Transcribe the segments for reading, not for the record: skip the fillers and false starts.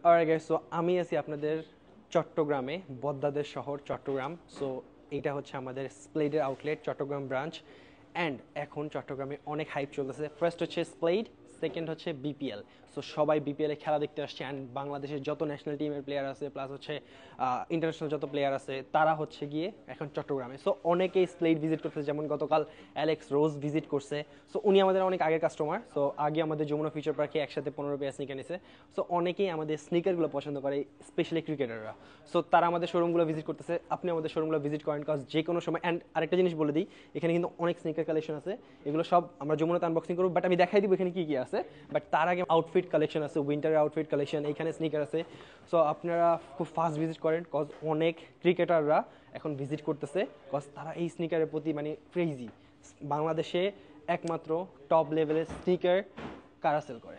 Alright guys, so আমি আছি আপনাদের চট্টগ্রামে, বদ্দাদের শহর চট্টগ্রাম। সো এইটা হচ্ছে আমাদের স্প্লেডের আউটলেট চট্টগ্রাম ব্রাঞ্চ। অ্যান্ড এখন চট্টগ্রামে অনেক হাইপ চলতেছে। ফার্স্ট হচ্ছে স্প্লেড, সেকেন্ড হচ্ছে বিপিএল। সো সবাই বিপিএল এ খেলা দেখতে আসছে। অ্যান্ড বাংলাদেশের যত ন্যাশনাল টিমের প্লেয়ার আছে, প্লাস হচ্ছে ইন্টারন্যাশনাল যত প্লেয়ার আছে, তারা হচ্ছে গিয়ে এখন চট্টগ্রামে। সো অনেকেই স্প্লেড ভিজিট করতেছে, যেমন গতকাল অ্যালেক্স রোজ ভিজিট করছে। সো উনি আমাদের অনেক আগের কাস্টমার। সো আগে আমাদের যমুনা ফিউচার পার্কে একসাথে 15 পেয়ার স্নিকার নিছে। সো অনেকেই আমাদের স্নিকারগুলো পছন্দ করে, স্পেশালি ক্রিকেটাররা। সো তারা আমাদের শোরুমগুলো ভিজিট করতেছে। আপনি আমাদের শোরুমগুলো ভিজিট করেন, কজ যে কোনো সময়। অ্যান্ড আরেকটা জিনিস বলে দিই, এখানে কিন্তু অনেক স্নিকার কালেকশন আছে। এগুলো সব আমরা যমুনাতে আনবক্সিং করবো, বাট আমি দেখাই দিব এখানে কি কি আছে। বাট তার আগে আউটফিট কালেকশন আছে, উইন্টারের আউটফিট কালেকশন, এখানে স্নিকার আছে। সো আপনারা খুব ফাস্ট ভিজিট করেন, কজ অনেক ক্রিকেটাররা এখন ভিজিট করতেছে, কজ তারা এই স্নিকারের প্রতি মানে ক্রেজি। বাংলাদেশে একমাত্র টপ লেভেলের স্নিকার কারা সেল করে?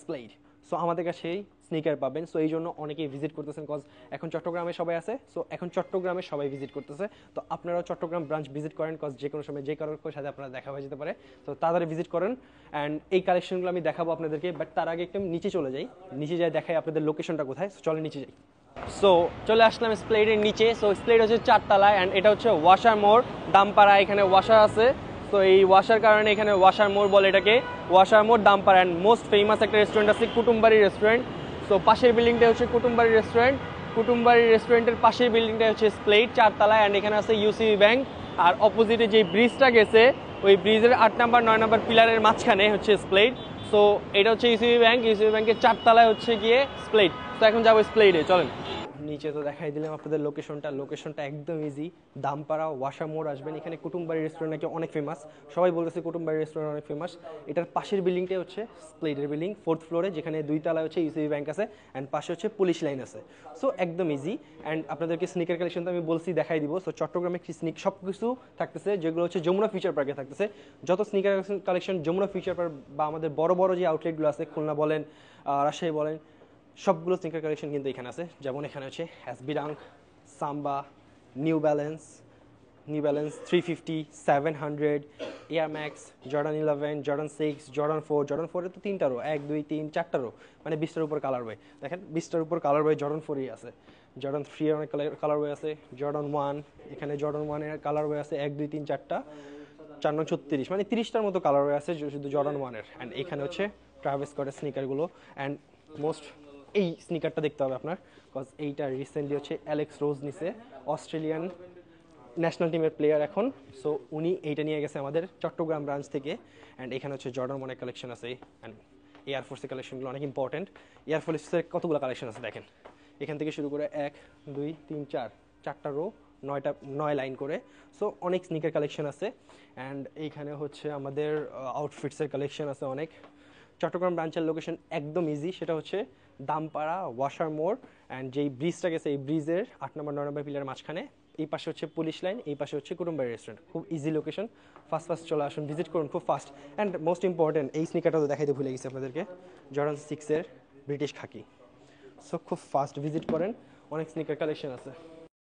স্প্লেড। সো আমাদের কাছেই স্নিকার পাবেন। সো এই জন্য অনেকেই ভিজিট করতেছেন, কজ এখন চট্টগ্রামে সবাই আছে। সো এখন চট্টগ্রামে সবাই ভিজিট করতেছে। তো আপনারাও চট্টগ্রাম ব্রাঞ্চ ভিজিট করেন, কজ যে কোনো সময় যে কারোর সাথে আপনারা দেখা হয়ে যেতে পারে। তো তাড়াতাড়ি ভিজিট করেন। অ্যান্ড এই কালেকশনগুলো আমি দেখাবো আপনাদেরকে, বাট তার আগে একটু নিচে চলে যাই। নিচে যাই দেখাই আপনাদের লোকেশনটা কোথায়। চলে নিচে যাই। সো চলে আসলাম স্প্লেডের নিচে। সো স্প্লেড হচ্ছে 4 তলায়, অ্যান্ড এটা হচ্ছে ওয়াশার মোড়, দামপাড়া। এখানে ওয়াশার আছে। তো এই ওয়াশার কারণে এখানে ওয়াশার মোড় বলে এটাকে। ওয়াশার মোড়, দামপাড়া। অ্যান্ড মোস্ট ফেমাস একটা রেস্টুরেন্ট আছে, কুটুমবাড়ি রেস্টুরেন্ট। সো পাশের বিল্ডিংটা হচ্ছে কুটুমবাড়ি রেস্টুরেন্ট। কুটুমবাড়ি রেস্টুরেন্টের পাশের বিল্ডিংটা হচ্ছে স্প্লেড 4 তলায়। অ্যান্ড এখানে আছে ইউসিবি ব্যাংক। আর অপোজিটে যে ব্রিজটা গেছে, ওই ব্রিজের 8 নাম্বার 9 নাম্বার পিলারের মাঝখানে হচ্ছে স্প্লেড। সো এটা হচ্ছে ইউসিবি ব্যাংক। ইউসিবি ব্যাংকের 4 তলায় হচ্ছে গিয়ে স্প্লেড। তো এখন যাবো স্প্লেডে, চলেন। নিচে তো দেখাই দিলাম আপনাদের লোকেশনটা একদম ইজি। দামপাড়া ওয়াশা মোড় আসবেন, এখানে কুটুমবাড়ি রেস্টুরেন্ট নাকি অনেক ফেমাস, সবাই বলতেছে কুটুমবাড়ি রেস্টুরেন্ট অনেক ফেমাস। এটার পাশের বিল্ডিংটাই হচ্ছে স্প্লেডের বিল্ডিং, 4th ফ্লোরে, যেখানে 2 তলায় হচ্ছে ইউসিবি ব্যাংক আছে, অ্যান্ড পাশে হচ্ছে পুলিশ লাইন আছে। সো একদম ইজি। অ্যান্ড আপনাদেরকে স্নিকার কালেকশন তো আমি বলছি দেখাই দিব। সো চট্টগ্রামে সব কিছু থাকতেছে, যেগুলো হচ্ছে যমুনা ফিউচার পার্কে থাকতেছে। যত sneaker collection Jamuna future park বা আমাদের বড় বড় যে আউটলেটগুলো আছে, খুলনা বলেন, রাজশাহী বলেন, সবগুলো স্নিকার কালেকশন কিন্তু এখানে আছে। যেমন এখানে হচ্ছে SB Dunk, Samba, New Balance 350, 700, Air Max, Jordan 11, Jordan 6, Jordan 4। Jordan 4-এর তো 3টা রো, 1 2 3 4টা রো, মানে 20টার উপর কালার বই। দেখেন 20টার উপর কালার বই জর্ডান 4-ই আছে। জর্ডান 3 এর অনেক কালার বই আছে। জর্ডান 1, এখানে জর্ডান 1 এর কালার বই আছে 1 2 3 4টা, 4 9 36, মানে 30টার মতো কালার বই আছে শুধু জর্ডান 1 এর। অ্যান্ড এখানে হচ্ছে ট্রাভিস স্কটের স্নিকারগুলো। অ্যান্ড মোস্ট এই স্নিকারটা দেখতে হবে আপনার, কজ এইটা রিসেন্টলি হচ্ছে অ্যালেক্স রোজ নিছে, অস্ট্রেলিয়ান ন্যাশনাল টিমের প্লেয়ার এখন। সো উনি এইটা নিয়ে গেছে আমাদের চট্টগ্রাম ব্রাঞ্চ থেকে। অ্যান্ড এখানে হচ্ছে জর্ডান অনেক কালেকশন আছে। অ্যান্ড এয়ারফোর্সের কালেকশনগুলো অনেক ইম্পর্টেন্ট। এয়ারফোর্সের কতগুলো কালেকশন আছে দেখেন, এখান থেকে শুরু করে 1 2 3 4, 4টা রো, 9 লাইন করে। সো অনেক স্নিকার কালেকশন আছে। অ্যান্ড এইখানে হচ্ছে আমাদের আউটফিটসের কালেকশন আছে অনেক। চট্টগ্রাম ব্রাঞ্চের লোকেশন একদম ইজি, সেটা হচ্ছে দামপাড়া ওয়াশার মোড়। অ্যান্ড যেই ব্রিজটা গেছে, এই ব্রিজের 8 নম্বর 9 নম্বর পিলারের মাঝখানে। এই পাশে হচ্ছে পুলিশ লাইন, এই পাশে হচ্ছে কুটুমবাড়ি রেস্টুরেন্ট। খুব ইজি লোকেশন, ফাস্ট চলে আসুন, ভিজিট করুন খুব ফাস্ট। অ্যান্ড মোস্ট ইম্পর্টেন্ট, এই স্নিকারটা তো দেখাইতে ভুলে গেছি আপনাদেরকে, জর্ডান 6-এর ব্রিটিশ খাকি। সো খুব ফাস্ট ভিজিট করেন, অনেক স্নিকার কালেকশন আছে।